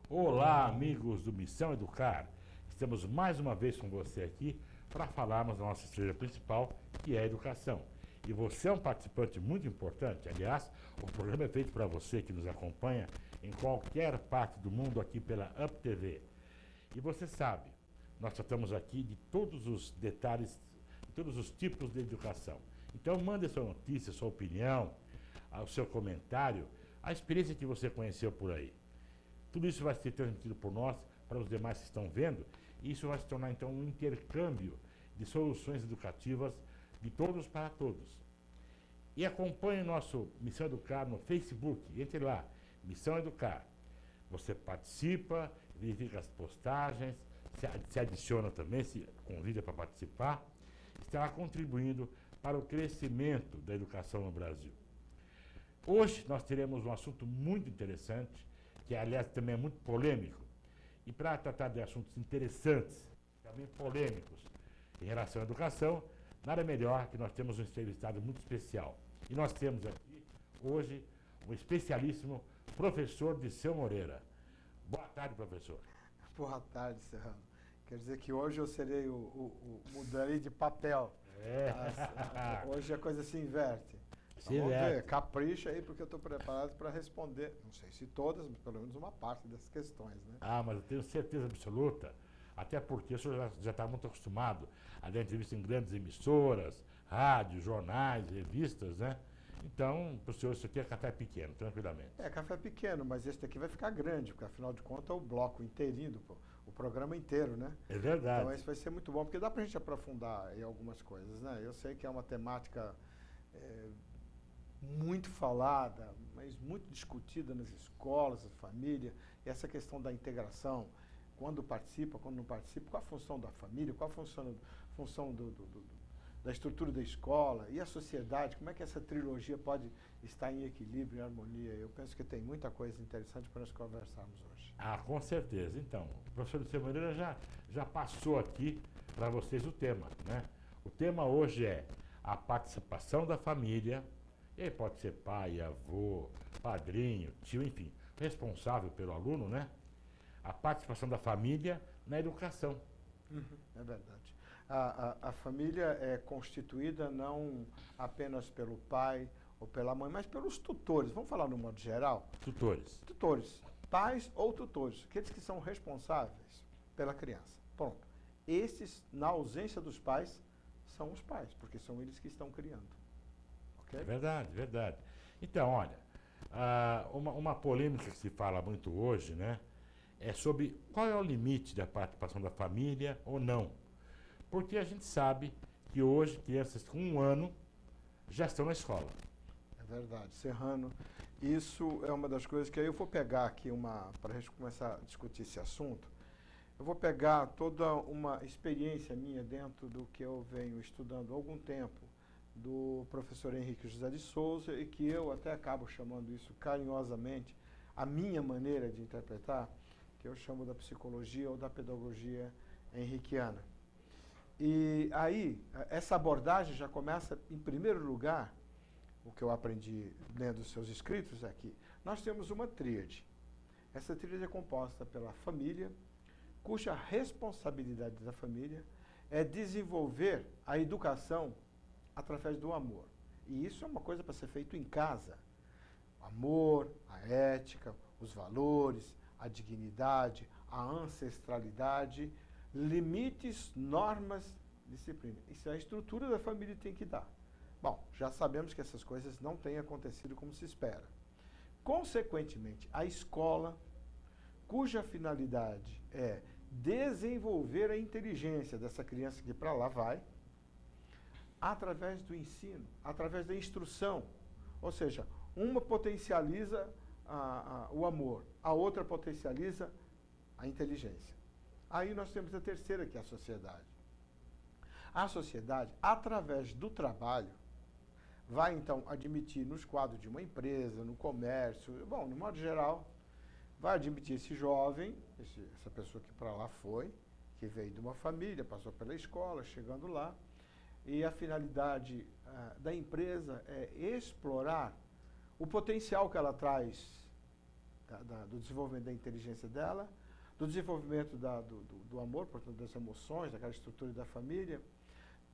Olá, amigos do Missão Educar. Estamos mais uma vez com você aqui para falarmos da nossa estrela principal, que é a educação. E você é um participante muito importante. Aliás, o programa é feito para você que nos acompanha em qualquer parte do mundo aqui pela Up TV. E você sabe, nós tratamos aqui de todos os detalhes, de todos os tipos de educação. Então mande sua notícia, sua opinião, o seu comentário, a experiência que você conheceu por aí. Tudo isso vai ser transmitido por nós para os demais que estão vendo, e isso vai se tornar então um intercâmbio de soluções educativas de todos para todos. E acompanhe nosso Missão Educar no Facebook, entre lá, Missão Educar. Você participa, verifica as postagens, se adiciona também, se convida para participar, estará contribuindo para o crescimento da educação no Brasil. Hoje nós teremos um assunto muito interessante, que aliás também é muito polêmico, e para tratar de assuntos interessantes, também polêmicos, em relação à educação, nada melhor que nós temos um entrevistado muito especial. E nós temos aqui, hoje, um especialíssimo professor Disseu Moreira. Boa tarde, professor. Boa tarde, Serrano. Quer dizer que hoje eu serei mudarei de papel. Hoje a coisa se inverte. Vamos ver, capricha aí, porque eu estou preparado para responder, não sei se todas, mas pelo menos uma parte das questões, né? Mas eu tenho certeza absoluta, até porque o senhor já está muito acostumado a dar entrevista em grandes emissoras, rádios, jornais, revistas, né? Então, para o senhor, isso aqui é café pequeno, tranquilamente. É, café pequeno, mas esse daqui vai ficar grande, porque afinal de contas é o bloco inteirinho, o programa inteiro, né? É verdade. Então esse vai ser muito bom, porque dá para a gente aprofundar em algumas coisas, né? Eu sei que é uma temática muito falada, mas muito discutida nas escolas, na família, e essa questão da integração, quando participa, quando não participa, qual a função da família, qual a função da estrutura da escola e a sociedade, como é que essa trilogia pode estar em equilíbrio, em harmonia. Eu penso que tem muita coisa interessante para nós conversarmos hoje. Com certeza. Então, o professor Disseu Moreira já passou aqui para vocês o tema, né? O tema hoje é a participação da família. Ele pode ser pai, avô, padrinho, tio, enfim, responsável pelo aluno, né? A participação da família na educação. É verdade. A família é constituída não apenas pelo pai ou pela mãe, mas pelos tutores. Vamos falar no modo geral? Tutores. Tutores. Pais ou tutores. Aqueles que são responsáveis pela criança. Pronto. Esses, na ausência dos pais, são os pais, porque são eles que estão criando. Okay? É verdade, verdade. Então, olha, uma polêmica que se fala muito hoje, né, é sobre qual é o limite da participação da família ou não. Porque a gente sabe que hoje crianças com 1 ano já estão na escola. É verdade, Serrano. Isso é uma das coisas que aí eu vou pegar aqui para a gente começar a discutir esse assunto. Eu vou pegar toda uma experiência minha dentro do que eu venho estudando há algum tempo, do professor Henrique José de Souza, e que eu até acabo chamando isso carinhosamente, a minha maneira de interpretar, que eu chamo da psicologia ou da pedagogia henriquiana. E aí, essa abordagem já começa, em primeiro lugar, o que eu aprendi lendo os seus escritos é que nós temos uma tríade. Essa tríade é composta pela família, cuja responsabilidade da família é desenvolver a educação através do amor. E isso é uma coisa para ser feito em casa. O amor, a ética, os valores, a dignidade, a ancestralidade, limites, normas, disciplina. Isso é a estrutura da família tem que dar. Bom, já sabemos que essas coisas não têm acontecido como se espera. Consequentemente, a escola, cuja finalidade é desenvolver a inteligência dessa criança que para lá vai, através do ensino, através da instrução. Ou seja, uma potencializa o amor, a outra potencializa a inteligência. Aí nós temos a terceira, que é a sociedade. A sociedade, através do trabalho, vai então admitir nos quadros de uma empresa, no comércio, bom, no modo geral, vai admitir esse jovem, essa pessoa que para lá foi, que veio de uma família, passou pela escola, chegando lá, e a finalidade da empresa é explorar o potencial que ela traz do desenvolvimento da inteligência dela, do desenvolvimento do amor, portanto, das emoções, daquela estrutura da família,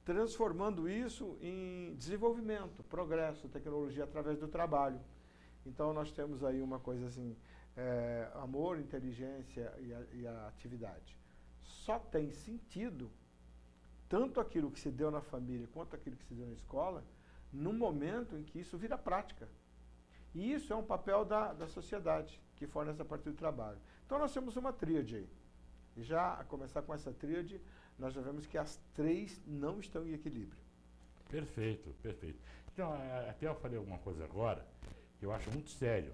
transformando isso em desenvolvimento, progresso, tecnologia através do trabalho. Então, nós temos aí uma coisa assim, amor, inteligência e a atividade. Só tem sentido, tanto aquilo que se deu na família quanto aquilo que se deu na escola, no momento em que isso vira prática. E isso é um papel da sociedade, que fornece a partir do trabalho. Então, nós temos uma tríade aí. E já a começar com essa tríade, nós já vemos que as três não estão em equilíbrio. Perfeito, perfeito. Então, até eu falei alguma coisa agora que eu acho muito sério.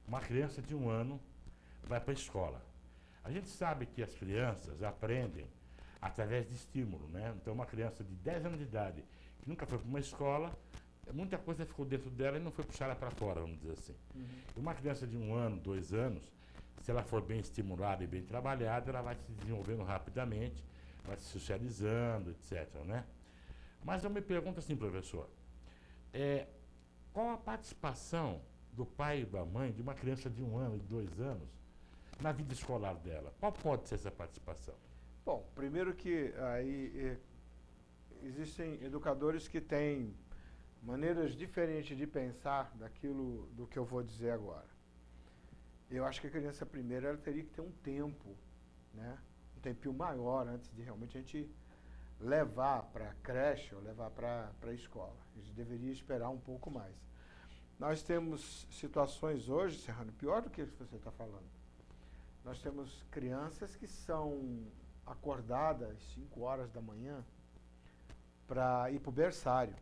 Uma criança de 1 ano vai para a escola. A gente sabe que as crianças aprendem através de estímulo, né? Então, uma criança de 10 anos de idade que nunca foi para uma escola, muita coisa ficou dentro dela e não foi puxada para fora, vamos dizer assim. E uma criança de 1 ano, 2 anos, se ela for bem estimulada e bem trabalhada, ela vai se desenvolvendo rapidamente, vai se socializando, etc., né? Mas eu me pergunto assim, professor, qual a participação do pai e da mãe de uma criança de 1 ano e 2 anos na vida escolar dela? Qual pode ser essa participação? Bom, primeiro que aí existem educadores que têm maneiras diferentes de pensar do que eu vou dizer agora. Eu acho que a criança primeiro ela teria que ter um tempo, né? Um tempinho maior antes de realmente a gente levar para a creche ou levar para a escola. A gente deveria esperar um pouco mais. Nós temos situações hoje, Serrano, pior do que isso que você está falando. Nós temos crianças que são acordadas às 5 horas da manhã para ir para o berçário.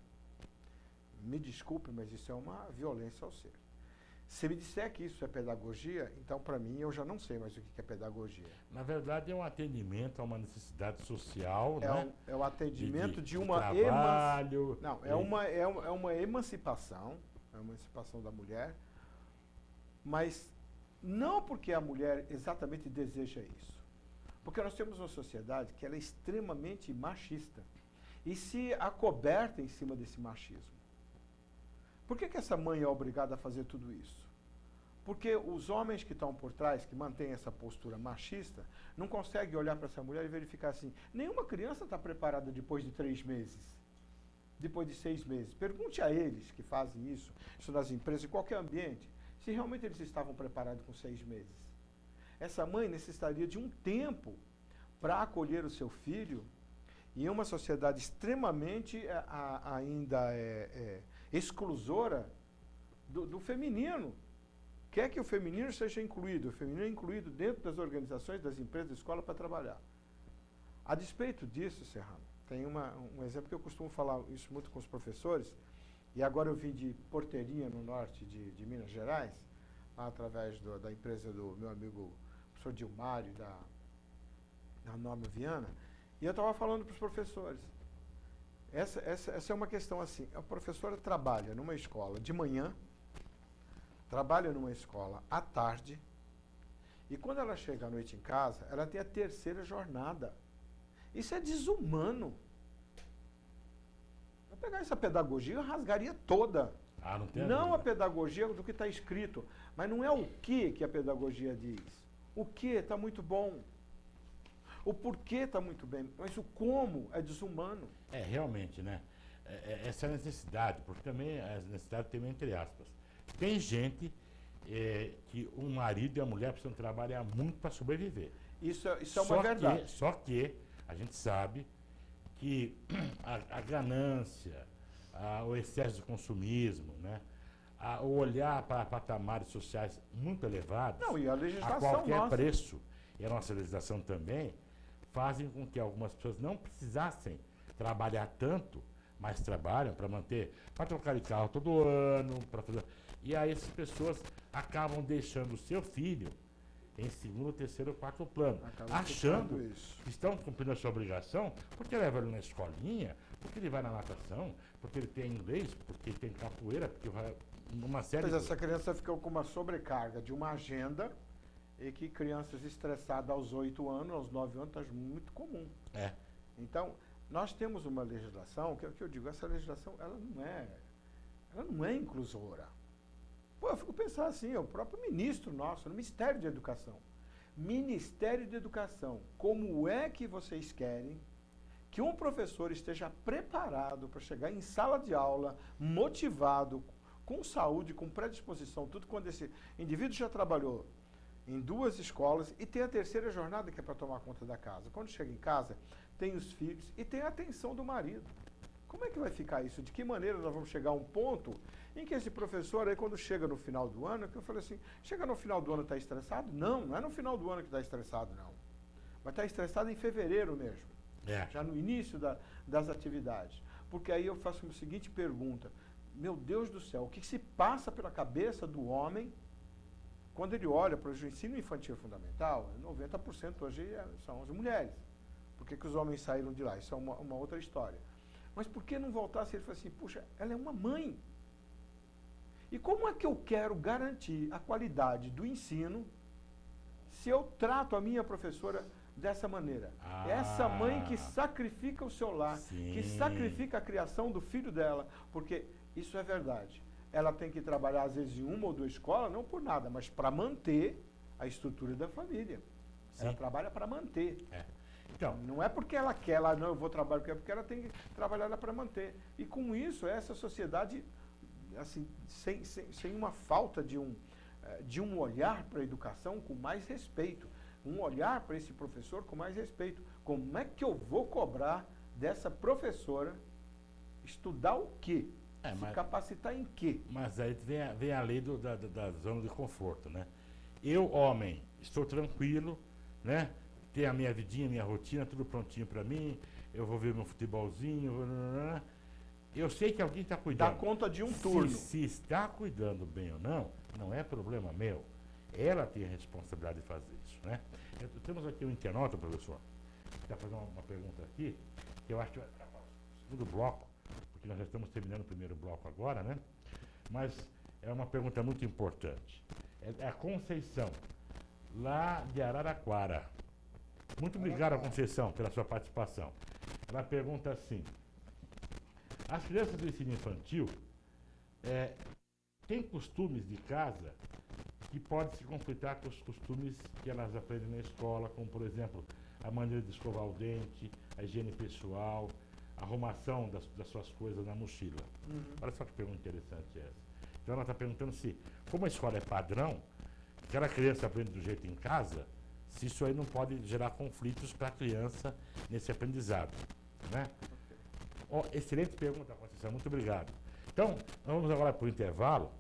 Me desculpe, mas isso é uma violência ao ser. Se me disser que isso é pedagogia, então, para mim, eu já não sei mais o que é pedagogia. Na verdade, é um atendimento a uma necessidade social, né? É o atendimento de uma trabalho. Não, é uma emancipação, é uma emancipação da mulher, mas não porque a mulher exatamente deseja isso. Porque nós temos uma sociedade que ela é extremamente machista e se acoberta em cima desse machismo. Por que essa mãe é obrigada a fazer tudo isso? Porque os homens que estão por trás, que mantêm essa postura machista, não conseguem olhar para essa mulher e verificar assim, nenhuma criança está preparada depois de 3 meses, depois de 6 meses. Pergunte a eles que fazem isso nas empresas, em qualquer ambiente, se realmente eles estavam preparados com 6 meses. Essa mãe necessitaria de um tempo para acolher o seu filho em uma sociedade extremamente ainda exclusora do feminino. Quer que o feminino seja incluído, o feminino é incluído dentro das organizações, das empresas, da escola para trabalhar. A despeito disso, Serrano, tem um exemplo que eu costumo falar isso muito com os professores, e agora eu vim de Porteirinha, no norte de Minas Gerais, através da empresa do meu amigo professor Dilmário, da Norma Viana, e eu estava falando para os professores. Essa é uma questão assim, a professora trabalha numa escola de manhã, trabalha numa escola à tarde, e quando ela chega à noite em casa, ela tem a 3ª jornada. Isso é desumano. Eu pegar essa pedagogia, eu rasgaria toda. Não tem não a pedagogia do que está escrito, mas não é o que a pedagogia diz. O que está muito bom. O porquê está muito bem, mas o como é desumano. Realmente, né? Essa necessidade, porque também a necessidade tem entre aspas. Tem gente que o marido e a mulher precisam trabalhar muito para sobreviver. Isso é uma verdade. Só que a gente sabe que a ganância, o excesso de consumismo, né? O olhar para patamares sociais muito elevados, não, e a legislação a qualquer nossa. preço, e a nossa legislação também, fazem com que algumas pessoas não precisassem trabalhar tanto, mas trabalham para trocar de carro todo ano, para fazer. E aí essas pessoas acabam deixando o seu filho em 2º, 3º, 4º plano, achando que estão cumprindo a sua obrigação, porque leva ele na escolinha, porque ele vai na natação, porque ele tem inglês, porque ele tem capoeira, porque uma série Mas essa criança ficou com uma sobrecarga de uma agenda e que crianças estressadas aos 8 anos, aos 9 anos, está muito comum. Então, nós temos uma legislação, que é o que eu digo, essa legislação ela não é inclusora. Pô, eu fico pensando assim, o próprio ministro nosso, no Ministério de Educação. Ministério de Educação, como é que vocês querem que um professor esteja preparado para chegar em sala de aula, motivado, com saúde, com predisposição, tudo quando esse indivíduo já trabalhou em 2 escolas e tem a terceira jornada que é para tomar conta da casa. Quando chega em casa, tem os filhos e tem a atenção do marido. Como é que vai ficar isso? De que maneira nós vamos chegar a um ponto em que esse professor, aí quando chega no final do ano, que eu falei assim, chega no final do ano e está estressado? Não, não é no final do ano que está estressado, não. Vai estar estressado em fevereiro mesmo, já no início das atividades. Porque aí eu faço a seguinte pergunta, meu Deus do céu, o que se passa pela cabeça do homem quando ele olha para o ensino infantil fundamental? 90% hoje são as mulheres. Por que os homens saíram de lá? Isso é uma outra história. Mas por que não voltar se ele fala assim, puxa, ela é uma mãe. E como é que eu quero garantir a qualidade do ensino se eu trato a minha professora dessa maneira? Essa mãe que sacrifica o seu lar, que sacrifica a criação do filho dela, porque isso é verdade. Ela tem que trabalhar, às vezes, em 1 ou 2 escolas, não por nada, mas para manter a estrutura da família. Ela trabalha para manter. Então, não é porque ela quer, lá não, eu vou trabalhar, porque ela tem que trabalhar para manter. E com isso, essa sociedade, assim, sem uma falta de um olhar para a educação com mais respeito, um olhar para esse professor com mais respeito. Como é que eu vou cobrar dessa professora estudar o quê? Se capacitar em quê? Mas aí vem a lei da zona de conforto, né? Eu, homem, estou tranquilo, né? Tenho a minha vidinha, minha rotina, tudo prontinho para mim, eu vou ver meu futebolzinho, eu sei que alguém está cuidando. Dá conta de um turno. Se está cuidando bem ou não, não é problema meu. Ela tem a responsabilidade de fazer isso, né? Temos aqui um internauta, professor, que está fazendo uma pergunta aqui, que eu acho que vai para o segundo bloco, porque nós já estamos terminando o primeiro bloco agora, né? Mas é uma pergunta muito importante. É a Conceição, lá de Araraquara. Muito obrigado, Conceição, pela sua participação. Ela pergunta assim, as crianças do ensino infantil têm costumes de casa que podem se conflitar com os costumes que elas aprendem na escola, como, por exemplo, a maneira de escovar o dente, a higiene pessoal, a arrumação das suas coisas na mochila. Olha só que pergunta interessante essa. Então ela está perguntando se, como a escola é padrão, aquela criança aprende do jeito em casa, se isso aí não pode gerar conflitos para a criança nesse aprendizado, né? Excelente pergunta, Conceição, muito obrigado. Então, vamos agora para o intervalo.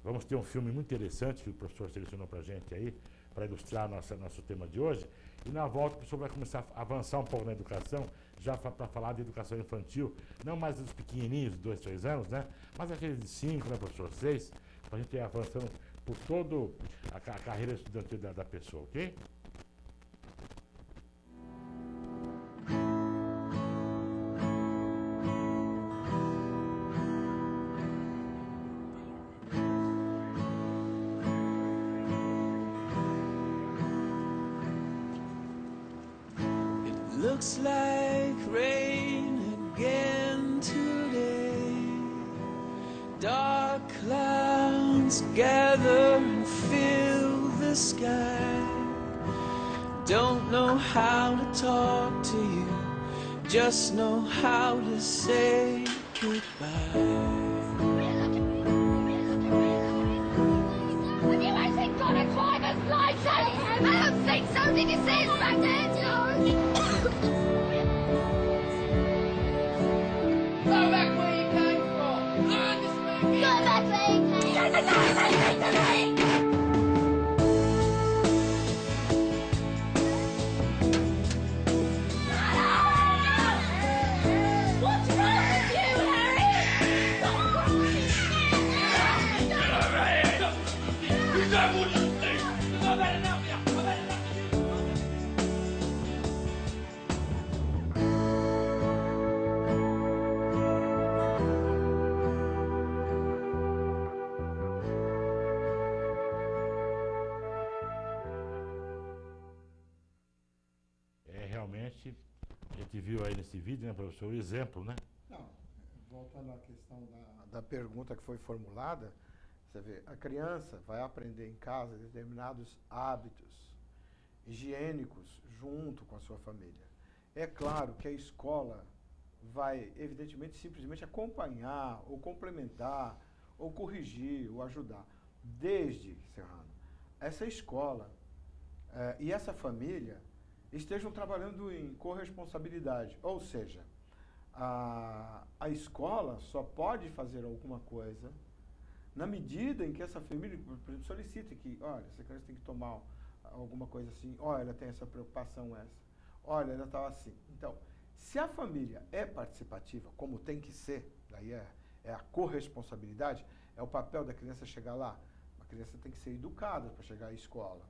Vamos ter um filme muito interessante que o professor selecionou para a gente aí, para ilustrar nosso tema de hoje. E na volta o professor vai começar a avançar um pouco na educação, já para falar de educação infantil, não mais dos pequenininhos, 2, 3 anos, né? Mas aqueles de 5, né, professor, 6, para a gente ir avançando por toda a carreira estudantil da pessoa, ok? Looks like rain again today. Dark clouds gather and fill the sky. Don't know how to talk to you, just know how to say goodbye. Would you actually got a driver's license? I don't think so. Did you see his back there? Go back where you came from. Learn to speak English. Go back where you came from. That's the thing to me. What's wrong with you, Harry? Stop crying. Get over here! You don't want to think! I've had enough of you! I've had enough of you! Realmente, a gente viu aí nesse vídeo, né, professor, o exemplo, né? Não, voltando à questão da pergunta que foi formulada, Você vê, a criança vai aprender em casa determinados hábitos higiênicos junto com a sua família. É claro que a escola vai, evidentemente, simplesmente acompanhar, ou complementar, ou corrigir, ou ajudar. Desde, Serrano, essa escola e essa família estejam trabalhando em corresponsabilidade. Ou seja, a escola só pode fazer alguma coisa na medida em que essa família, por exemplo, solicite que, olha, essa criança tem que tomar alguma coisa assim, olha, ela tem essa preocupação essa, olha, ela estava assim. Então, se a família é participativa, como tem que ser, daí é a corresponsabilidade, é o papel da criança chegar lá. A criança tem que ser educada para chegar à escola.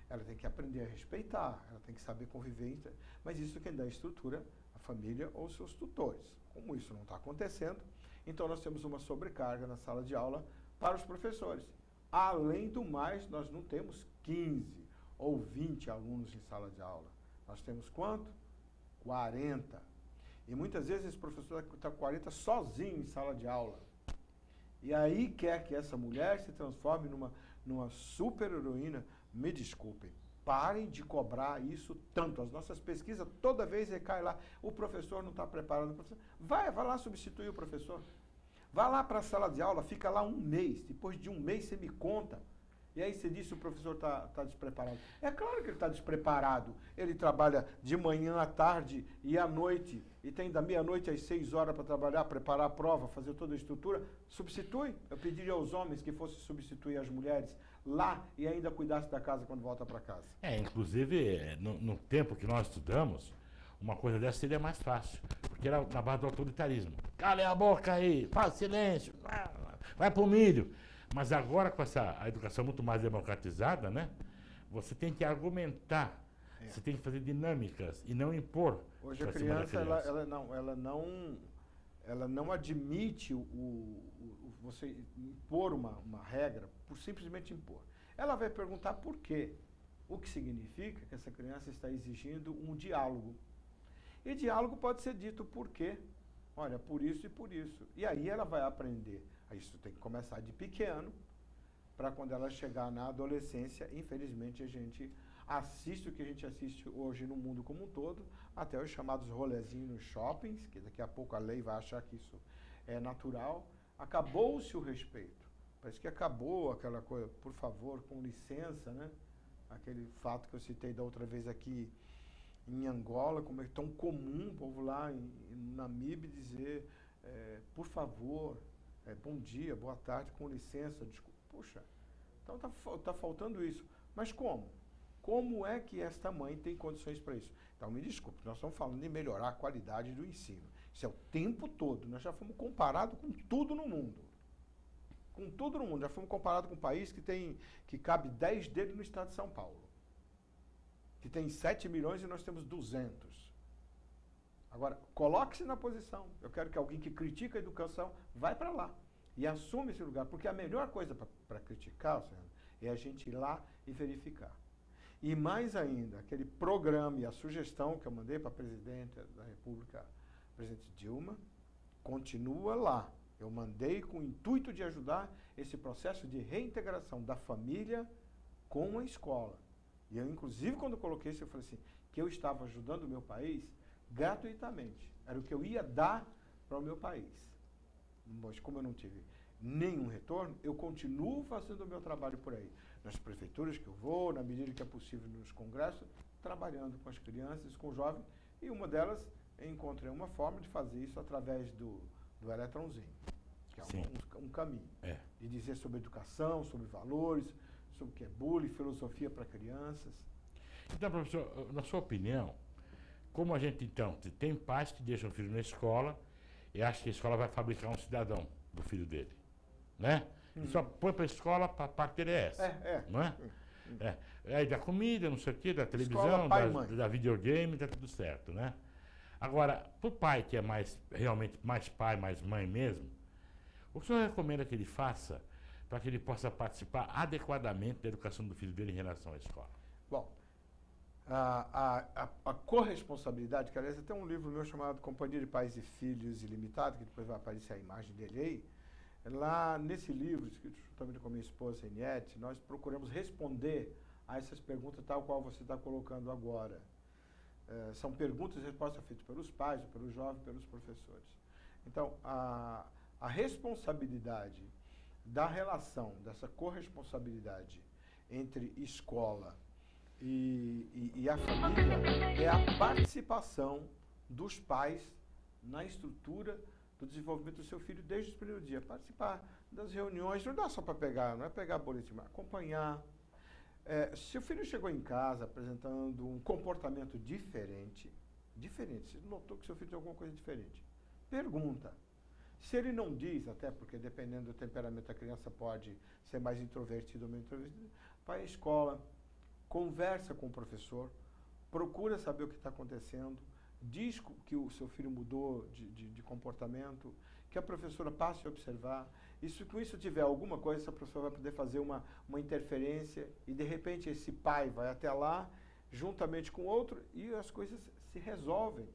Ela tem que aprender a respeitar, ela tem que saber conviver, mas isso quem dá estrutura, a família ou seus tutores. Como isso não está acontecendo, então nós temos uma sobrecarga na sala de aula para os professores. Além do mais, nós não temos 15 ou 20 alunos em sala de aula. Nós temos quanto? 40. E muitas vezes esse professor está com 40 sozinho em sala de aula. E aí quer que essa mulher se transforme numa super heroína. Me desculpem, parem de cobrar isso tanto. As nossas pesquisas, toda vez recai lá, o professor não está preparado. Vai lá substituir o professor. Vá lá para a sala de aula, fica lá um mês. Depois de um mês você me conta. E aí você diz que o professor está despreparado. É claro que ele está despreparado. Ele trabalha de manhã à tarde e à noite. E tem da meia-noite às 6 horas para trabalhar, preparar a prova, fazer toda a estrutura. Substitui. Eu pediria aos homens que fossem substituir as mulheres lá e ainda cuidasse da casa quando volta para casa. Inclusive, no tempo que nós estudamos, uma coisa dessa seria mais fácil. Porque era na base do autoritarismo. Cale a boca aí, faz silêncio, vai pro milho. Mas agora, com a educação muito mais democratizada, né? Você tem que argumentar, você tem que fazer dinâmicas e não impor. Hoje a criança, ela não admite você impor uma regra por simplesmente impor. Ela vai perguntar por quê. O que significa que essa criança está exigindo um diálogo. E diálogo pode ser dito por quê. Olha, por isso e por isso. E aí ela vai aprender. Isso tem que começar de pequeno, para quando ela chegar na adolescência, infelizmente a gente assiste o que a gente assiste hoje no mundo como um todo, até os chamados rolezinhos nos shoppings, que daqui a pouco a lei vai achar que isso é natural. Acabou-se o respeito. Parece que acabou aquela coisa, por favor, com licença, né? Aquele fato que eu citei da outra vez aqui em Angola, como é tão comum o povo lá em Namibe dizer, por favor, bom dia, boa tarde, com licença, desculpa. Puxa, então tá faltando isso. Mas como? Como é que esta mãe tem condições para isso? Então, me desculpe, nós estamos falando de melhorar a qualidade do ensino. Isso é o tempo todo. Nós já fomos comparados com tudo no mundo. Com tudo no mundo. Já fomos comparados com um país que cabe 10 deles no estado de São Paulo. Que tem 7 milhões e nós temos 200. Agora, coloque-se na posição. Eu quero que alguém que critica a educação vá para lá e assume esse lugar. Porque a melhor coisa para criticar, Senhor, é a gente ir lá e verificar. E mais ainda, aquele programa e a sugestão que eu mandei para a presidente da República, a presidente Dilma, continua lá. Eu mandei com o intuito de ajudar esse processo de reintegração da família com a escola. E eu, inclusive, quando eu coloquei isso, eu falei assim, que eu estava ajudando o meu país gratuitamente. Era o que eu ia dar para o meu país. Mas como eu não tive nenhum retorno, eu continuo fazendo o meu trabalho por aí. Nas prefeituras que eu vou, na medida que é possível nos congressos, trabalhando com as crianças, com os jovens, e uma delas, eu encontrei uma forma de fazer isso através do eletrãozinho, que é um caminho. De dizer sobre educação, sobre valores, sobre o que é bullying, filosofia para crianças. Então, professor, na sua opinião, como a gente, então, tem pais que deixam o filho na escola e acham que a escola vai fabricar um cidadão do filho dele, né? E só põe para a escola para a parte dele é essa, não é? Aí da comida, não sei o quê, da televisão, escola, da videogame, tá tudo certo, né? Agora, para o pai que é realmente mais pai, mais mãe mesmo, o que o senhor recomenda que ele faça para que ele possa participar adequadamente da educação do filho dele em relação à escola? Bom, a corresponsabilidade, que aliás tem um livro meu chamado Companhia de Pais e Filhos Ilimitado, que depois vai aparecer a imagem dele aí, Lá nesse livro, escrito juntamente com a minha esposa, Eniette, nós procuramos responder a essas perguntas tal qual você está colocando agora. São perguntas e respostas feitas pelos pais, pelos jovens, pelos professores. Então, a responsabilidade da relação, dessa corresponsabilidade entre escola e a família é a participação dos pais na estrutura do desenvolvimento do seu filho desde o primeiro dia. Participar das reuniões, não dá só para pegar, não é pegar boletim, mas acompanhar. Se o filho chegou em casa apresentando um comportamento diferente, se notou que seu filho tem alguma coisa diferente, pergunta. Se ele não diz, até porque dependendo do temperamento da criança pode ser mais introvertido ou menos introvertido, vai à escola, conversa com o professor, procura saber o que está acontecendo, diz que o seu filho mudou de comportamento, que a professora passe a observar. E se com isso tiver alguma coisa, essa professora vai poder fazer uma interferência e, de repente, esse pai vai até lá, juntamente com outro, e as coisas se resolvem.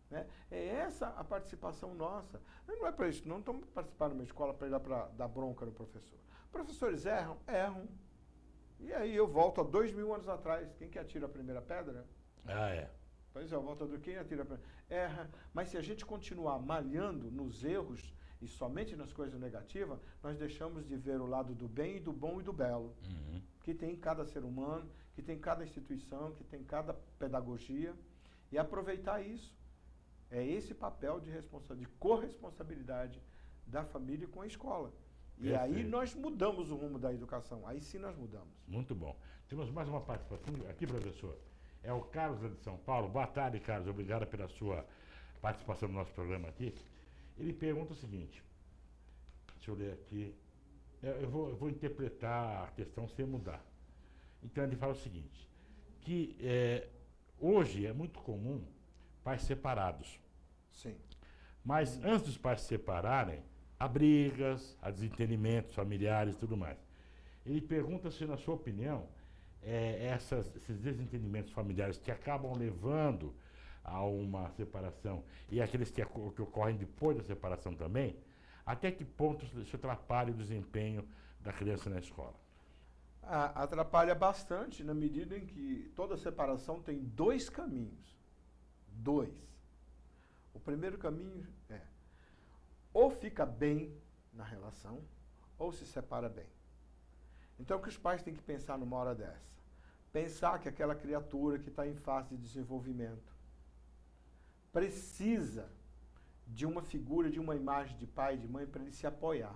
Né? É essa a participação nossa. Não é para isso, não estamos participando de uma escola para ir lá para dar bronca no professor. Professores erram? Erram. E aí eu volto a 2000 anos atrás. Quem que atira a primeira pedra? Ah, é. Pois é, eu volto do quem atira a primeira. Erra. Mas se a gente continuar malhando nos erros e somente nas coisas negativas, nós deixamos de ver o lado do bem, do bom e do belo. Que tem em cada ser humano, que tem em cada instituição, que tem em cada pedagogia. E aproveitar isso. É esse papel de corresponsabilidade da família com a escola. E aí nós mudamos o rumo da educação. Aí sim nós mudamos. Muito bom. Temos mais uma participação aqui, professor. É o Carlos de São Paulo. Boa tarde, Carlos. Obrigado pela sua participação no nosso programa aqui. Ele pergunta o seguinte. Deixa eu ler aqui. Eu vou interpretar a questão sem mudar. Então ele fala o seguinte. Que hoje é muito comum pais separados. Sim. Mas antes dos pais se separarem, há brigas, há desentendimentos familiares e tudo mais. Ele pergunta se, na sua opinião, esses desentendimendos familiares que acabam levando a uma separação e aqueles que ocorrem depois da separação também, até que ponto isso atrapalha o desempenho da criança na escola? Atrapalha bastante na medida em que toda separação tem dois caminhos. O primeiro caminho é ou fica bem na relação ou se separa bem. Então o que os pais têm que pensar numa hora dessa? Pensar que aquela criatura que está em fase de desenvolvimento precisa de uma figura, de uma imagem de pai e de mãe para ele se apoiar.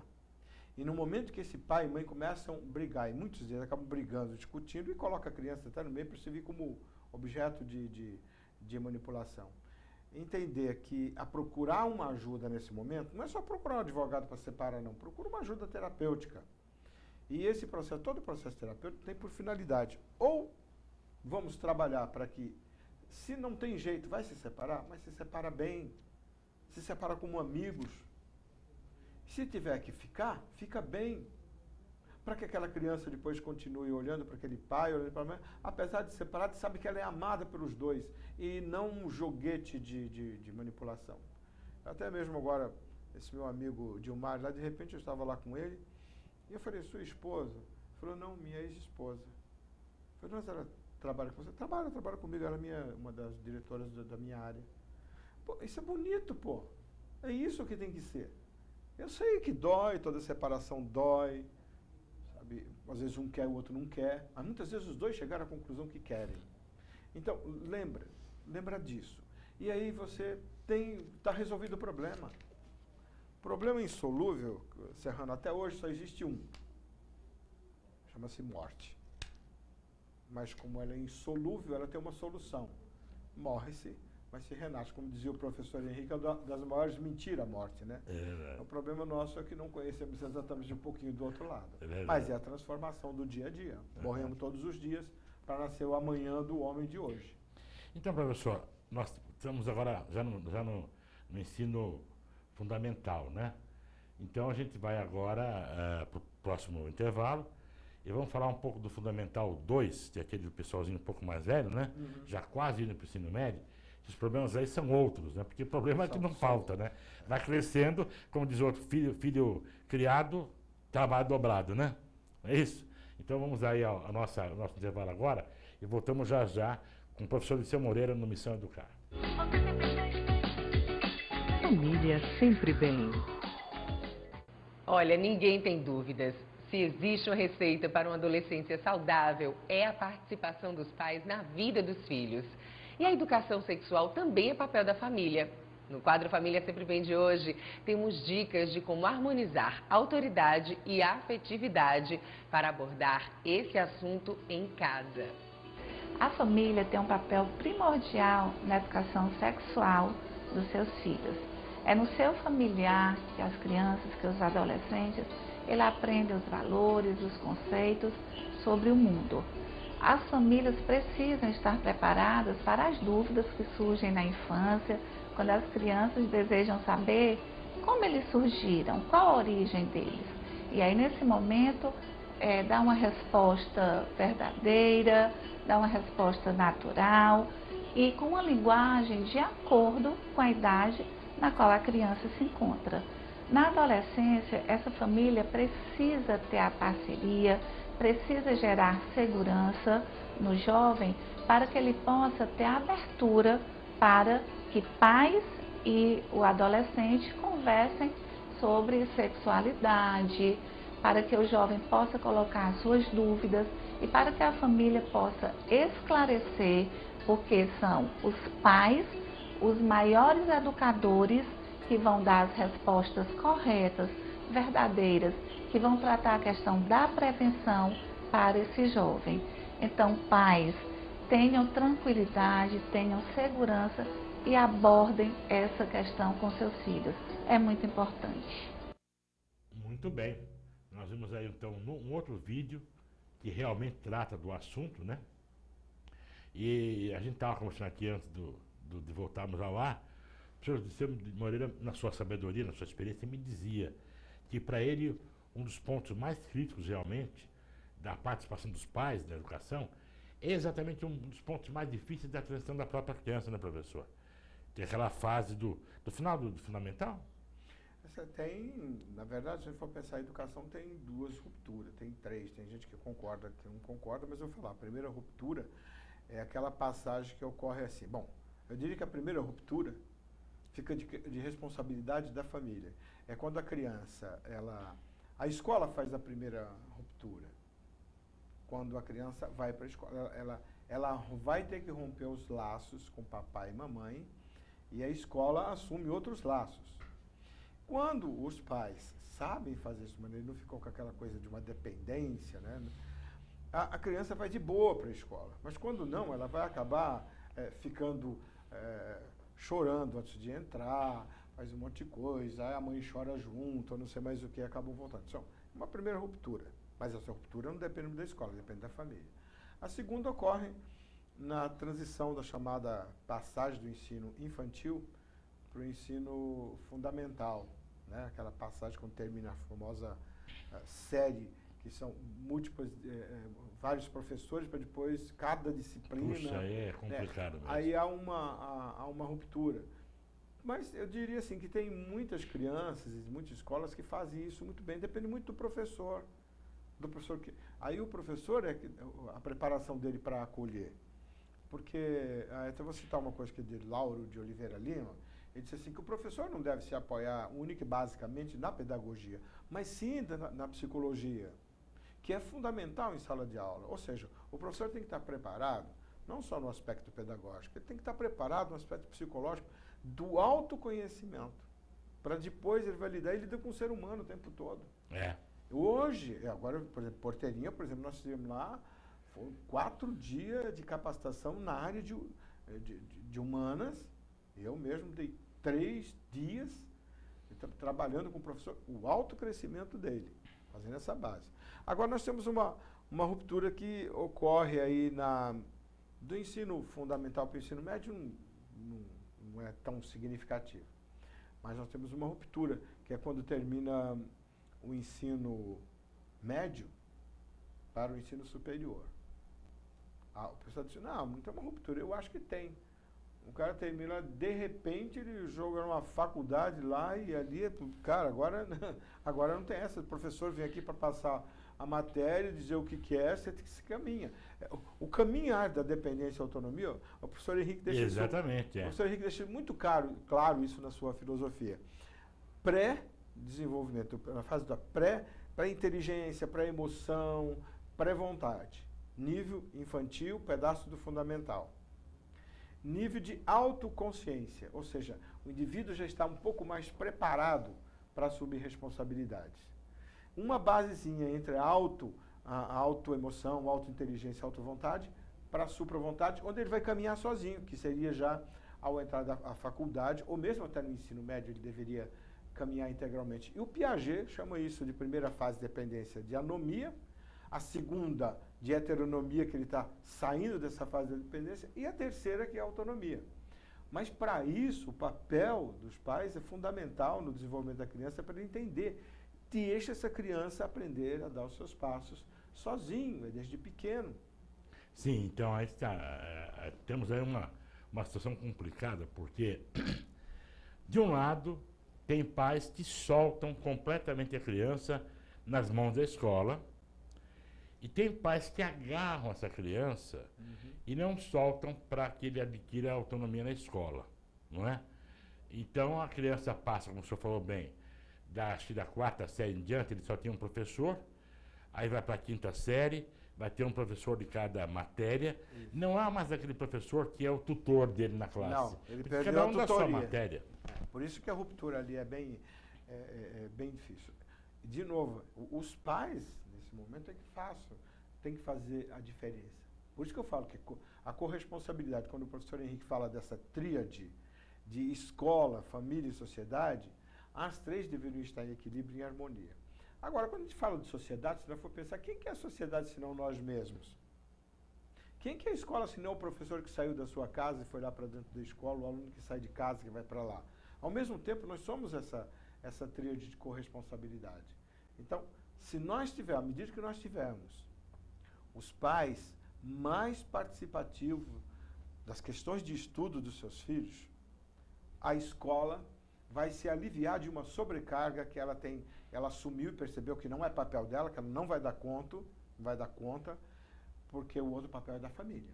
E no momento que esse pai e mãe começam a brigar, e muitos deles acabam brigando, discutindo, e coloca a criança até no meio para servir como objeto de manipulação. Entender que a procurar uma ajuda nesse momento, não é só procurar um advogado para separar, não. Procura uma ajuda terapêutica. E esse processo, todo o processo terapêutico tem por finalidade, ou vamos trabalhar para que, se não tem jeito, vai se separar, mas se separa bem, se separa como amigos. Se tiver que ficar, fica bem. Para que aquela criança depois continue olhando para aquele pai, olhando para a mãe, apesar de separada, sabe que ela é amada pelos dois e não um joguete de manipulação. Até mesmo agora, esse meu amigo Dilmar, lá de repente eu estava lá com ele e eu falei, sua esposa? Ele falou, não, minha ex-esposa. Eu falei, mas ela trabalha com você? Trabalha comigo, ela é uma das diretoras da minha área. Pô, isso é bonito, pô. É isso que tem que ser. Eu sei que dói, toda separação dói. Às vezes um quer, o outro não quer, mas muitas vezes os dois chegaram à conclusão que querem. Então, lembra disso. E aí você está resolvido o problema. Problema insolúvel, Serrano, até hoje só existe um. Chama-se morte. Mas como ela é insolúvel, ela tem uma solução. Morre-se, mas se renasce. Como dizia o professor Henrique, é das maiores mentiras a morte, né? O problema nosso é que não conhecemos exatamente um pouquinho do outro lado. Mas é a transformação do dia a dia. Morremos todos os dias para nascer o amanhã do homem de hoje. Então, professor, nós estamos agora já no ensino fundamental, né? Então a gente vai agora para o próximo intervalo e vamos falar um pouco do Fundamental 2, que é aquele pessoalzinho um pouco mais velho, né? Já quase indo para o ensino médio. Os problemas aí são outros, né? Porque o problema é que não falta, né? Vai crescendo, como diz o outro, filho criado, trabalho dobrado, né? É isso? Então vamos aí ao nosso intervalo agora e voltamos já já com o professor Liceu Moreira no Missão Educar. Família sempre bem. Olha, ninguém tem dúvidas. Se existe uma receita para uma adolescência saudável, é a participação dos pais na vida dos filhos. E a educação sexual também é papel da família. No quadro Família Sempre Bem de hoje, temos dicas de como harmonizar autoridade e afetividade para abordar esse assunto em casa. A família tem um papel primordial na educação sexual dos seus filhos. É no seu familiar que as crianças, que os adolescentes, ele aprende os valores, os conceitos sobre o mundo. As famílias precisam estar preparadas para as dúvidas que surgem na infância, quando as crianças desejam saber como eles surgiram, qual a origem deles. E aí, nesse momento, dar uma resposta verdadeira, dar uma resposta natural e com uma linguagem de acordo com a idade na qual a criança se encontra. Na adolescência, essa família precisa ter a parceria, precisa gerar segurança no jovem para que ele possa ter abertura para que pais e o adolescente conversem sobre sexualidade, para que o jovem possa colocar as suas dúvidas e para que a família possa esclarecer, porque são os pais os maiores educadores que vão dar as respostas corretas, verdadeiras, que vão tratar a questão da prevenção para esse jovem. Então, pais, tenham tranquilidade, tenham segurança e abordem essa questão com seus filhos. É muito importante. Muito bem. Nós vimos aí, então, um outro vídeo que realmente trata do assunto, né? E a gente estava conversando aqui antes de voltarmos ao ar. O professor Liceu Moreira, na sua sabedoria, na sua experiência, me dizia que para ele um dos pontos mais críticos realmente da participação dos pais na educação é exatamente um dos pontos mais difíceis da transição da própria criança, né, professor? Que é aquela fase do final do fundamental. Você tem, na verdade, se a gente for pensar, a educação tem duas rupturas, tem três, tem gente que concorda, que não concorda, mas eu vou falar, a primeira ruptura é aquela passagem que ocorre assim. Bom, eu diria que a primeira ruptura fica de responsabilidade da família. É quando a criança, a escola faz a primeira ruptura. Quando a criança vai para a escola, ela vai ter que romper os laços com papai e mamãe e a escola assume outros laços. Quando os pais sabem fazer isso de maneira, não ficam com aquela coisa de uma dependência, né? A criança vai de boa para a escola. Mas quando não, ela vai acabar ficando chorando antes de entrar, faz um monte de coisa, aí a mãe chora junto, eu não sei mais o que, acabam voltando. Então, uma primeira ruptura. Mas essa ruptura não depende da escola, depende da família. A segunda ocorre na transição da chamada passagem do ensino infantil para o ensino fundamental, né? Aquela passagem quando termina a famosa série, que são múltiplas, vários professores, para depois cada disciplina. Puxa, é complicado mesmo. Aí há uma ruptura. Mas eu diria assim que tem muitas crianças e muitas escolas que fazem isso muito bem, depende muito do professor. Aí o professor é a preparação dele para acolher. Porque, até vou citar uma coisa que é de Lauro de Oliveira Lima, ele disse assim que o professor não deve se apoiar única e basicamente na pedagogia, mas sim na psicologia, que é fundamental em sala de aula. Ou seja, o professor tem que estar preparado, não só no aspecto pedagógico, ele tem que estar preparado no aspecto psicológico do autoconhecimento, para depois ele vai lidar, ele lida com o ser humano o tempo todo. Hoje, agora, por exemplo, Porteirinha, por exemplo, nós tivemos lá, foram 4 dias de capacitação na área de humanas. Eu mesmo dei 3 dias trabalhando com o professor, o autocrescimento dele, fazendo essa base. Agora nós temos uma ruptura que ocorre aí do ensino fundamental para o ensino médio, não é tão significativo. Mas nós temos uma ruptura, que é quando termina o ensino médio para o ensino superior. O pessoal diz, não tem uma ruptura. Eu acho que tem. O cara termina, de repente, ele joga numa faculdade lá e ali, cara, agora não tem essa. O professor vem aqui para passar a matéria, dizer o que quer, você tem que se caminha. O caminhar da dependência e autonomia, o professor Henrique deixa Exatamente, o professor Henrique deixa muito claro isso na sua filosofia. Pré-desenvolvimento, na fase da pré-inteligência, pré-emoção, pré-vontade. Nível infantil, pedaço do fundamental. Nível de autoconsciência, ou seja, o indivíduo já está um pouco mais preparado para assumir responsabilidades. Uma basezinha entre a autoemoção, autointeligência, autovontade, para a supravontade, onde ele vai caminhar sozinho, que seria já ao entrar à faculdade, ou mesmo até no ensino médio, ele deveria caminhar integralmente. E o Piaget chama isso de primeira fase de dependência de anomia, a segunda de heteronomia, que ele está saindo dessa fase da dependência, e a terceira, que é a autonomia. Mas, para isso, o papel dos pais é fundamental no desenvolvimento da criança, para ele entender. Deixa essa criança aprender a dar os seus passos sozinho, desde pequeno. Sim, então aí está, temos aí uma situação complicada, porque, de um lado, tem pais que soltam completamente a criança nas mãos da escola, e tem pais que agarram essa criança e não soltam para que ele adquira autonomia na escola, não é? Então a criança passa, como o senhor falou bem, acho que da 4ª série em diante, ele só tem um professor, aí vai para a 5ª série, vai ter um professor de cada matéria. Isso. Não há mais aquele professor que é o tutor dele na classe. Não, ele perdeu cada um a da tutoria. sua matéria. Por isso que a ruptura ali é bem difícil. De novo, os pais, nesse momento, tem que fazer a diferença. Por isso que eu falo que a corresponsabilidade, quando o professor Henrique fala dessa tríade de escola, família e sociedade, as três deveriam estar em equilíbrio e em harmonia. Agora, quando a gente fala de sociedade, se nós for pensar, quem que é a sociedade senão nós mesmos? Quem que é a escola senão o professor que saiu da sua casa e foi lá para dentro da escola, o aluno que sai de casa e vai para lá? Ao mesmo tempo, nós somos essa tríade de corresponsabilidade. Então, se nós tivermos, à medida que nós tivermos os pais mais participativos das questões de estudo dos seus filhos, a escola vai se aliviar de uma sobrecarga que ela tem. Ela assumiu e percebeu que não é papel dela, que ela não vai dar conta, porque o outro papel é da família.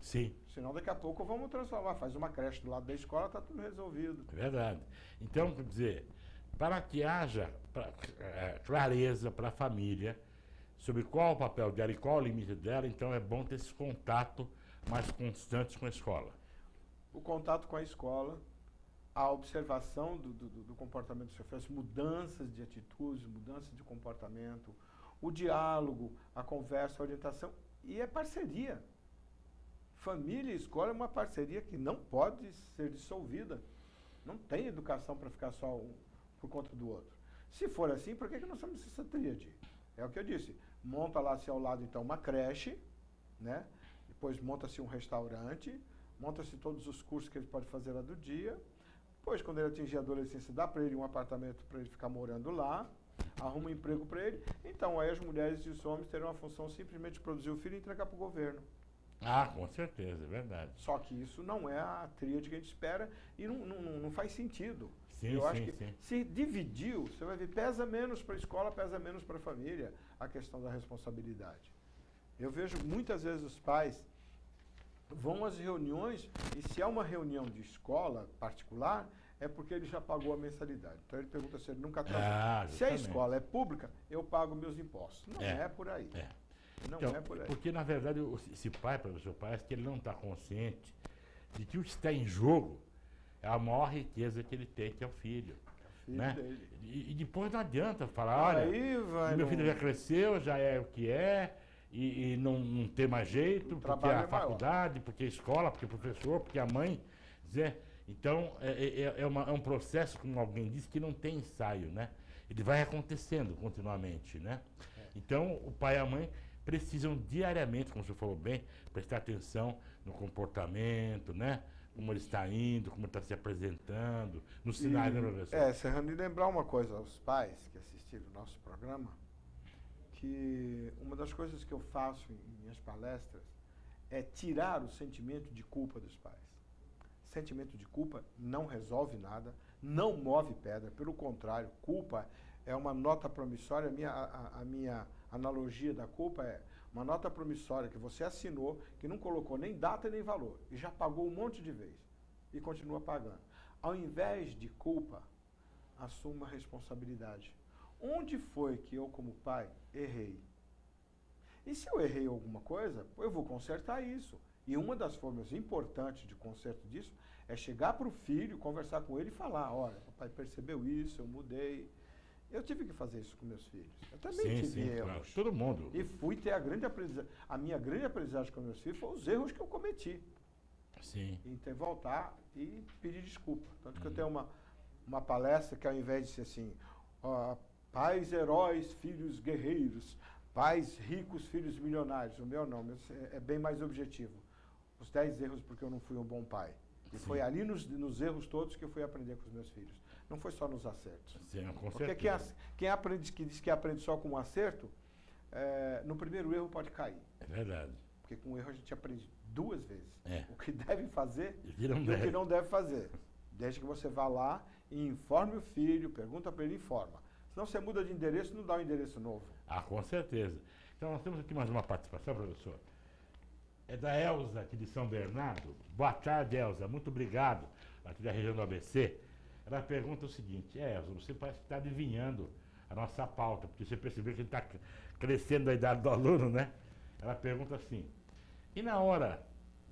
Sim. Senão daqui a pouco vamos transformar, faz uma creche do lado da escola, está tudo resolvido. É verdade. Então, quer dizer, para que haja clareza para a família sobre qual o papel dela e qual o limite dela, então é bom ter esse contato mais constante com a escola. O contato com a escola, a observação do comportamento do seu filho, as mudanças de atitudes, mudanças de comportamento, o diálogo, a conversa, a orientação, e é parceria. Família e escola é uma parceria que não pode ser dissolvida. Não tem educação para ficar só um por conta do outro. Se for assim, por que nós somos essa tríade? É o que eu disse. Monta lá-se ao lado, então, uma creche, né? Depois monta-se um restaurante, monta-se todos os cursos que ele pode fazer lá do dia. Depois, quando ele atingir a adolescência, dá para ele um apartamento para ele ficar morando lá, arruma um emprego para ele. Então, aí as mulheres e os homens terão a função simplesmente de produzir o filho e entregar para o governo. Ah, com certeza, é verdade. Só que isso não é a tríade que a gente espera e não faz sentido. Sim, eu acho que sim. se dividiu, você vai ver, pesa menos para a escola, pesa menos para a família a questão da responsabilidade. Eu vejo muitas vezes os pais vão às reuniões e se é uma reunião de escola particular, é porque ele já pagou a mensalidade. Então ele pergunta se ele nunca atrasou. Se a escola é pública, eu pago meus impostos. Não é por aí. Não então, é por aí. Porque, na verdade, esse pai, professor, parece que ele não está consciente de que o que está em jogo é a maior riqueza que ele tem, que é o filho. Né? Dele. E depois não adianta falar, aí olha, meu filho já cresceu, já é o que é, e não tem mais jeito, porque a faculdade, porque a escola, porque o professor, porque a mãe. Dizer, então, é um processo, como alguém disse, que não tem ensaio, né? Ele vai acontecendo continuamente, né? Então, o pai e a mãe precisam diariamente, como o senhor falou bem, prestar atenção no comportamento, né? Como ele está indo, como ele está se apresentando, no cenário, né, professor? Serrano, e lembrar uma coisa aos pais que assistiram o nosso programa, que uma das coisas que eu faço em minhas palestras é tirar o sentimento de culpa dos pais. sentimento de culpa não resolve nada, não move pedra, pelo contrário, culpa é uma nota promissória. A minha analogia da culpa é uma nota promissória que você assinou, que não colocou nem data nem valor, e já pagou um monte de vezes, e continua pagando. Ao invés de culpa, assuma a responsabilidade. Onde foi que eu, como pai, errei? E se eu errei alguma coisa, eu vou consertar isso. E uma das formas importantes de conserto disso é chegar para o filho, conversar com ele e falar: olha, papai percebeu isso, eu mudei. Eu tive que fazer isso com meus filhos. Eu também tive erros. Claro. Todo mundo. E fui ter a minha grande aprendizagem com meus filhos foi os erros que eu cometi. Sim. Então, voltar e pedir desculpa. Tanto que eu tenho uma palestra que, ao invés de ser assim, pais heróis, filhos guerreiros, pais ricos, filhos milionários. O meu não, é bem mais objetivo. Os 10 erros porque eu não fui um bom pai. E foi ali nos erros todos que eu fui aprender com os meus filhos. Não foi só nos acertos. Sim, com porque certeza. que diz que aprende só com um acerto, no primeiro erro pode cair. É verdade. Porque com o erro a gente aprende 2 vezes. É. O que deve fazer E o o que não deve fazer. Desde que você vá lá e informe o filho, pergunta para ele e informa. Senão você muda de endereço e não dá um endereço novo. Ah, com certeza. Então nós temos aqui mais uma participação, professor. É da Elza, aqui de São Bernardo. Boa tarde, Elza. Muito obrigado, aqui da região do ABC. Ela pergunta o seguinte: Elza, você parece que está adivinhando a nossa pauta, porque você percebeu que a gente está crescendo a idade do aluno, né? Ela pergunta assim: e na hora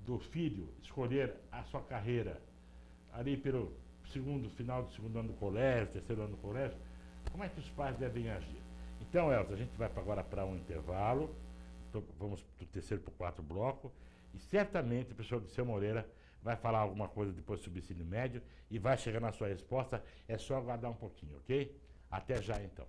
do filho escolher a sua carreira, ali pelo final do segundo ano do colégio, terceiro ano do colégio, como é que os pais devem agir? Então, Elza, a gente vai agora para um intervalo. Vamos do terceiro para o quarto bloco, e certamente o professor Dirceu Moreira vai falar alguma coisa depois sobre o ensino médio e vai chegar na sua resposta. É só aguardar um pouquinho, ok? Até já, então.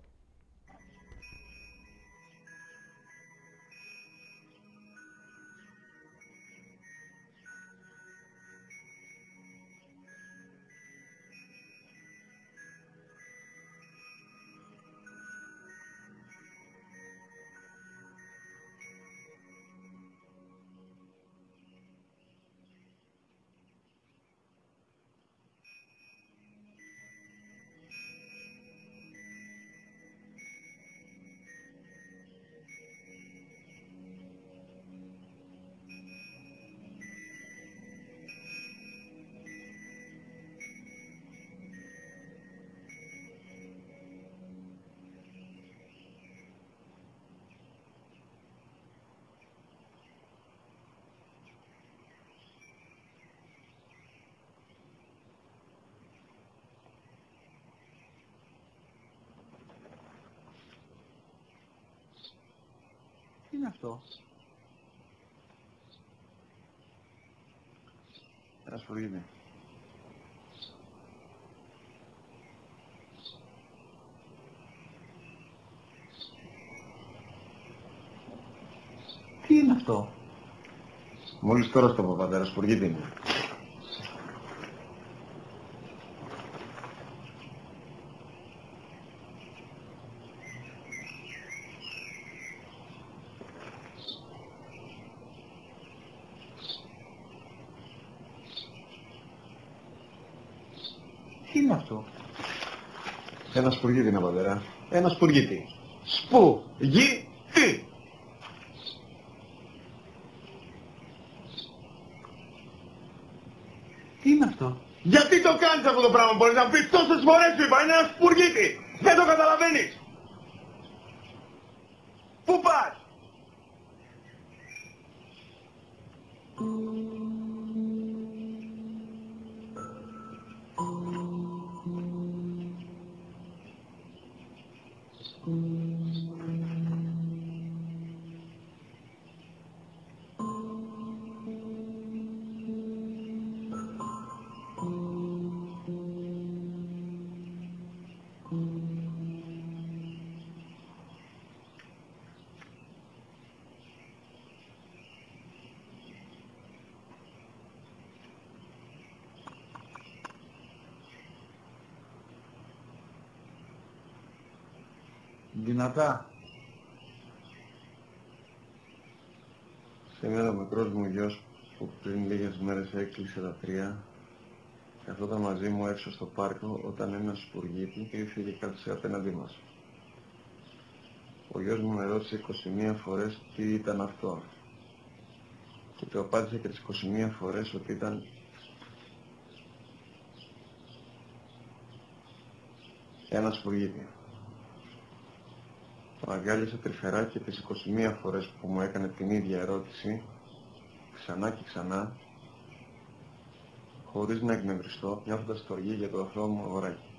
Τι είναι αυτό? Ασχολείται. Τι είναι αυτό? Μόλις τώρα στο πατέρα, σπουργίτη μου. Τι είναι αυτό? Ένα σπουργίτη είναι, πατέρα. Ένα σπουργίτη. Σπουργίτη! Τι είναι αυτό? Γιατί το κάνεις αυτό το πράγμα, μπορείς να πεις τόσες φορές σου είπα, είναι ένα σπουργίτη! Δεν το καταλαβαίνεις! Πού πας? Δυνατά. Σήμερα ο μικρός μου γιος που πριν λίγες μέρες έκλεισε τα 3 Καθόταν μαζί μου έξω στο πάρκο όταν ένας σπουργίτη και ήρθε και κάθισε απέναντί μας. Ο γιος μου με ρώτησε 21 φορές τι ήταν αυτό. Και του απάντησε και τις 21 φορές ότι ήταν ένα σπουργίτη. Τον αγκάλιασα τρυφερά και τις 21 φορές που μου έκανε την ίδια ερώτηση, ξανά και ξανά, χωρίς να εκνευριστώ, νιώθοντας στοργή για το αθώο μου αγοράκι.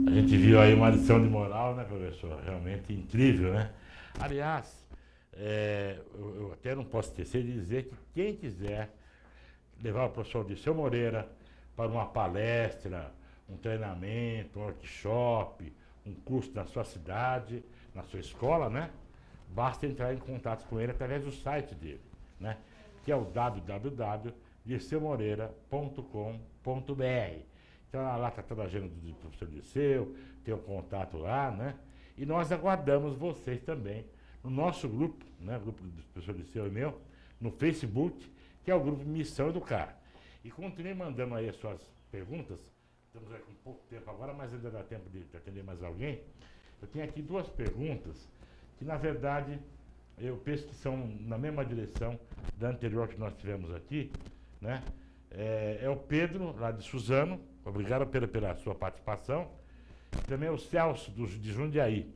A gente viu aí uma lição de moral, né, professor? Realmente incrível, né? Aliás, eu até não posso esquecer de dizer que quem quiser levar o professor Dirceu Moreira para uma palestra, um treinamento, um workshop, um curso na sua cidade, na sua escola, né? Basta entrar em contato com ele através do site dele, né? Que é o www.dirceumoreira.com.br. Então lá está toda a agenda do professor Dirceu, tem o contato lá, né? E nós aguardamos vocês também no nosso grupo, né? O grupo do professor Dirceu e meu, no Facebook, que é o grupo Missão Educar. E continue mandando aí as suas perguntas. Estamos aqui com pouco tempo agora, mas ainda dá tempo de atender mais alguém. Eu tenho aqui duas perguntas que, na verdade, eu penso que são na mesma direção da anterior que nós tivemos aqui, né? É o Pedro, lá de Suzano. Obrigado, Pedro, pela sua participação. Também o Celso, de Jundiaí,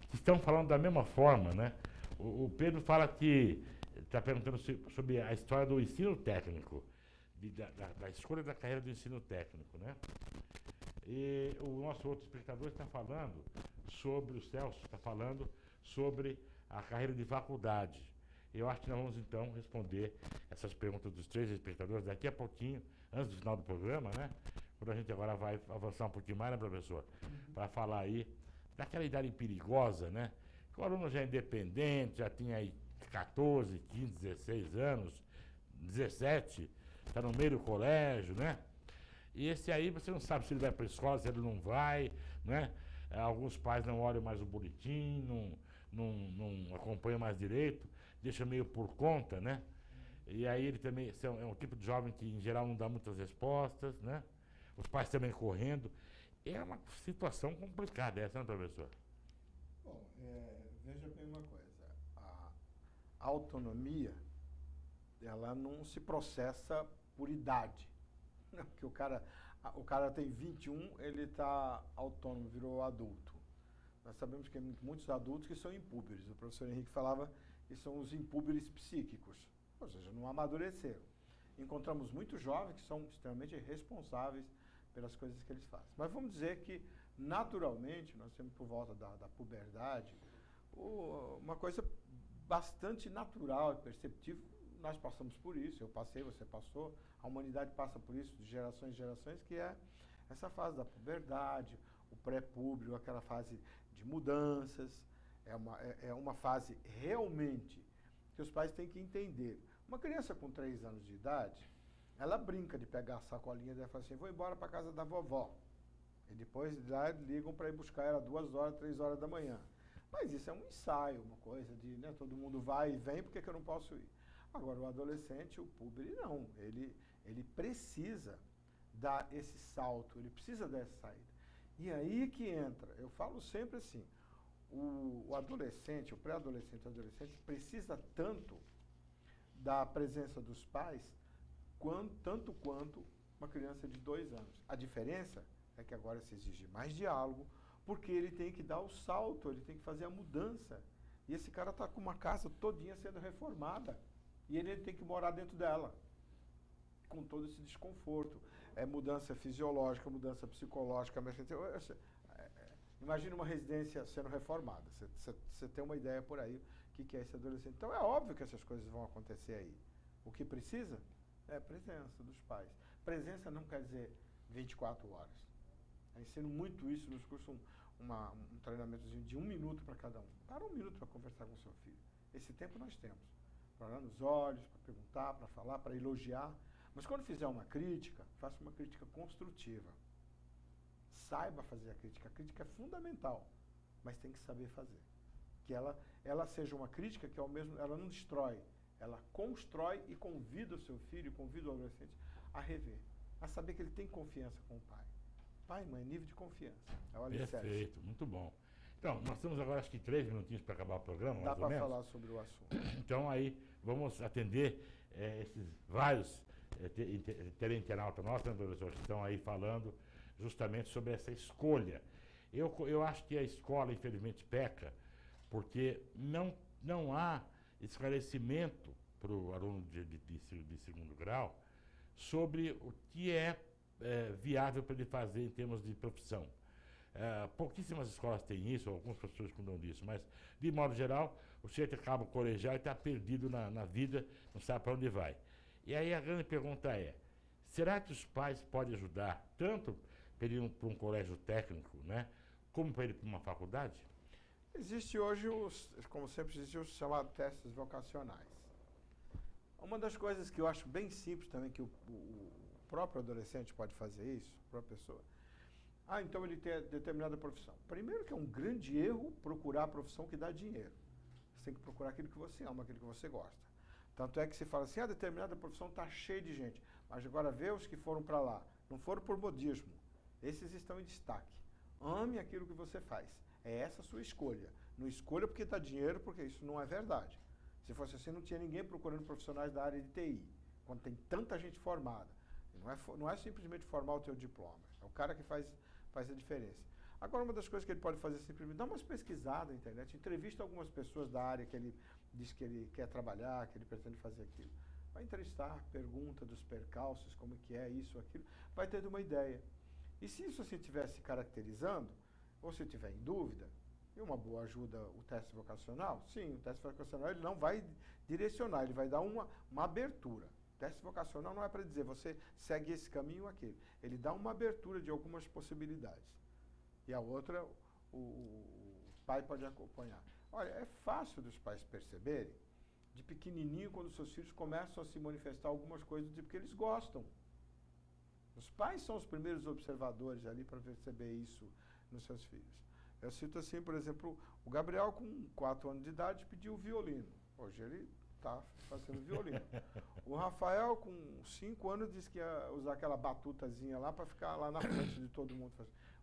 que estão falando da mesma forma, né? O Pedro fala que está perguntando sobre a história do ensino técnico, da escolha da carreira do ensino técnico, né? E o nosso outro espectador está falando sobre, o Celso está falando sobre a carreira de faculdade. Eu acho que nós vamos, então, responder essas perguntas dos três espectadores daqui a pouquinho, antes do final do programa, né? Quando a gente agora vai avançar um pouquinho mais, né, professor? Para falar aí daquela idade perigosa, né? Que o aluno já é independente, já tinha aí 14, 15, 16 anos, 17, está no meio do colégio, né? E esse aí você não sabe se ele vai para a escola, se ele não vai, né? Alguns pais não olham mais o boletim, não acompanham mais direito, deixa meio por conta, né? E aí ele também é um tipo de jovem que em geral não dá muitas respostas, né? Os pais também correndo. É uma situação complicada essa, né, professor? Bom, veja bem uma coisa. A autonomia, ela não se processa por idade. Porque o cara tem 21, ele está autônomo, virou adulto. Nós sabemos que tem muitos adultos que são impúberes. O professor Henrique falava que são os impúberes psíquicos, ou seja, não amadureceram. Encontramos muitos jovens que são extremamente responsáveis pelas coisas que eles fazem. Mas vamos dizer que, naturalmente, nós temos por volta da puberdade uma coisa bastante natural e perceptível. Nós passamos por isso, eu passei, você passou, a humanidade passa por isso de gerações em gerações, que é essa fase da puberdade, o pré-púberto, aquela fase de mudanças. É uma fase realmente que os pais têm que entender. Uma criança com 3 anos de idade, ela brinca de pegar a sacolinha dela e fala assim, vou embora para casa da vovó. E depois lá ligam para ir buscar ela 2 horas, 3 horas da manhã. Mas isso é um ensaio, uma coisa de, né, todo mundo vai e vem, por que eu não posso ir? Agora, o adolescente, o puber, não. Ele precisa dar esse salto, ele precisa dessa saída. E aí que entra, eu falo sempre assim, o adolescente, o pré-adolescente, o adolescente precisa tanto da presença dos pais, tanto quanto uma criança de 2 anos. A diferença é que agora se exige mais diálogo, porque ele tem que dar o salto, ele tem que fazer a mudança. E esse cara está com uma casa todinha sendo reformada, e ele tem que morar dentro dela, com todo esse desconforto. É mudança fisiológica, mudança psicológica. Imagina uma residência sendo reformada. Você tem uma ideia por aí o que é esse adolescente. Então é óbvio que essas coisas vão acontecer aí. O que precisa é a presença dos pais. Presença não quer dizer 24 horas. Eu ensino muito isso nos cursos, um treinamentozinho de 1 minuto para cada um. Para 1 minuto para conversar com o seu filho. Esse tempo nós temos. Para olhar nos olhos, para perguntar, para falar, para elogiar. Mas quando fizer uma crítica, faça uma crítica construtiva. Saiba fazer a crítica. A crítica é fundamental, mas tem que saber fazer. Que ela seja uma crítica que ao mesmo, ela não destrói, ela constrói e convida o seu filho, convida o adolescente a rever, a saber que ele tem confiança com o pai. Pai e mãe, nível de confiança. É o alicerce. Perfeito, muito bom. Então, nós temos agora acho que 3 minutinhos para acabar o programa, Dá mais ou menos. Dá para falar sobre o assunto. Então aí vamos atender esses vários internautas nossos, né, professor, que estão aí falando justamente sobre essa escolha. Eu acho que a escola, infelizmente, peca, porque não há esclarecimento para o aluno de segundo grau sobre o que é viável para ele fazer em termos de profissão. Pouquíssimas escolas têm isso, alguns professores cuidam disso, mas, de modo geral, o sujeito acaba o colegial e está perdido na vida, não sabe para onde vai. E aí a grande pergunta é, será que os pais podem ajudar tanto para ele ir para um colégio técnico, né, como para ele ir para uma faculdade? Existe hoje, como sempre, existe os chamados testes vocacionais. Uma das coisas que eu acho bem simples também, que o próprio adolescente pode fazer isso, a própria pessoa. Então ele tem determinada profissão. Primeiro que é um grande erro procurar a profissão que dá dinheiro. Você tem que procurar aquilo que você ama, aquilo que você gosta. Tanto é que se fala assim, determinada profissão está cheia de gente, mas agora vê os que foram para lá. Não foram por modismo. Esses estão em destaque. Ame aquilo que você faz. É essa a sua escolha. Não escolha porque dá dinheiro, porque isso não é verdade. Se fosse assim, não tinha ninguém procurando profissionais da área de TI, quando tem tanta gente formada. Não é simplesmente formar o teu diploma. É o cara que faz a diferença. Agora, uma das coisas que ele pode fazer é simplesmente dar umas pesquisadas na internet, entrevista algumas pessoas da área que ele diz que ele quer trabalhar, que ele pretende fazer aquilo. Vai entrevistar, pergunta dos percalços, como que é isso, aquilo, vai ter uma ideia. E se isso você estiver se caracterizando, ou se tiver em dúvida, e uma boa ajuda o teste vocacional, sim, o teste vocacional ele não vai direcionar, ele vai dar uma abertura. O teste vocacional não é para dizer, você segue esse caminho ou aquele. Ele dá uma abertura de algumas possibilidades. E a outra, o pai pode acompanhar. Olha, é fácil dos pais perceberem, de pequenininho, quando seus filhos começam a se manifestar algumas coisas do tipo que eles gostam. Os pais são os primeiros observadores ali para perceber isso nos seus filhos. Eu cito assim, por exemplo, o Gabriel com 4 anos de idade pediu violino. Hoje ele está fazendo violino. O Rafael com 5 anos disse que ia usar aquela batutazinha lá para ficar lá na frente de todo mundo.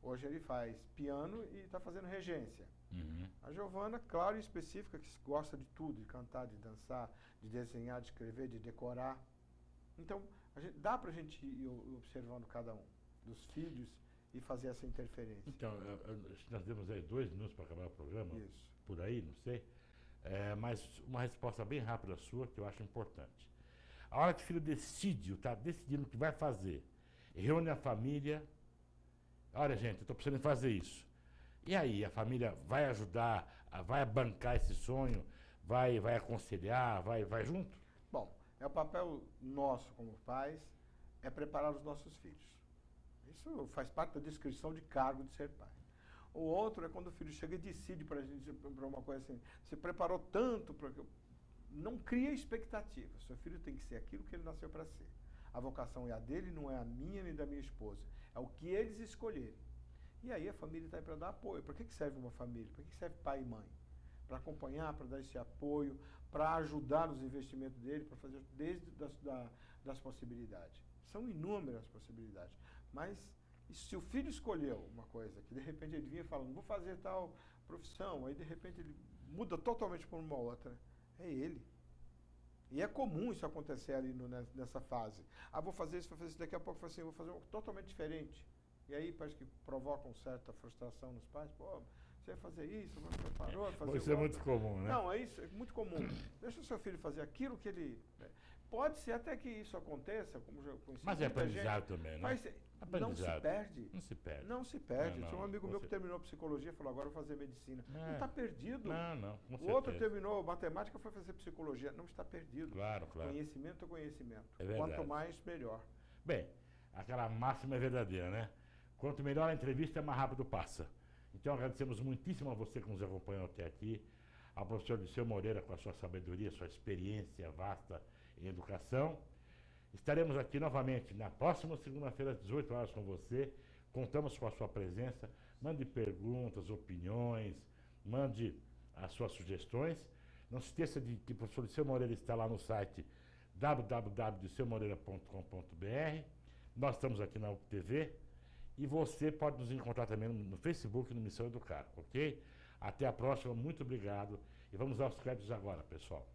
Hoje ele faz piano e está fazendo regência. Uhum. A Giovana, claro e específica, que gosta de tudo, de cantar, de dançar, de desenhar, de escrever, de decorar. Então, dá para a gente ir observando cada um dos filhos e fazer essa interferência. Então, nós temos aí 2 minutos para acabar o programa. Isso. Por aí, não sei. Mas uma resposta bem rápida sua, que eu acho importante. A hora que o filho decide, está decidindo o que vai fazer, reúne a família. Olha, gente, eu estou precisando fazer isso. E aí, a família vai ajudar, vai bancar esse sonho, vai aconselhar, vai junto? Bom, é o papel nosso como pais, é preparar os nossos filhos. Isso faz parte da descrição de cargo de ser pai. O outro é quando o filho chega e decide para uma coisa assim, se preparou tanto para que não cria expectativa. Seu filho tem que ser aquilo que ele nasceu para ser. A vocação é a dele, não é a minha nem da minha esposa. É o que eles escolherem. E aí a família está aí para dar apoio. Para que serve uma família? Para que serve pai e mãe? Para acompanhar, para dar esse apoio, para ajudar nos investimentos dele, para fazer desde das possibilidades. São inúmeras as possibilidades. Mas se o filho escolheu uma coisa, que de repente ele vinha falando, vou fazer tal profissão, aí de repente ele muda totalmente por uma outra, é ele. E é comum isso acontecer ali nessa fase. Ah, vou fazer isso, daqui a pouco eu assim, vou fazer algo totalmente diferente. E aí parece que provoca uma certa frustração nos pais. Pô, você vai fazer isso, você parou de fazer isso é muito comum, né? Não, é isso, é muito comum. Deixa o seu filho fazer aquilo que ele... Pode ser até que isso aconteça, como já conheci. Mas é aprendizado também, né? Mas não se perde. Não se perde. Não se perde. Não, Tinha um amigo meu que terminou psicologia e falou, agora eu vou fazer medicina. Não está perdido. Não, com certeza. O outro terminou matemática e foi fazer psicologia. Não está perdido. Claro. Conhecimento é conhecimento. É verdade. Quanto mais, melhor. Bem, aquela máxima é verdadeira, né? Quanto melhor a entrevista, mais rápido passa. Então agradecemos muitíssimo a você que nos acompanhou até aqui, ao professor Dirceu Moreira com a sua sabedoria, sua experiência vasta em educação. Estaremos aqui novamente na próxima segunda-feira, às 18 horas, com você. Contamos com a sua presença. Mande perguntas, opiniões, mande as suas sugestões. Não se esqueça de que o professor Dirceu Moreira está lá no site www.dirceumoreira.com.br. Nós estamos aqui na UPTV e você pode nos encontrar também no Facebook, no Missão Educar, ok? Até a próxima, muito obrigado. E vamos aos créditos agora, pessoal.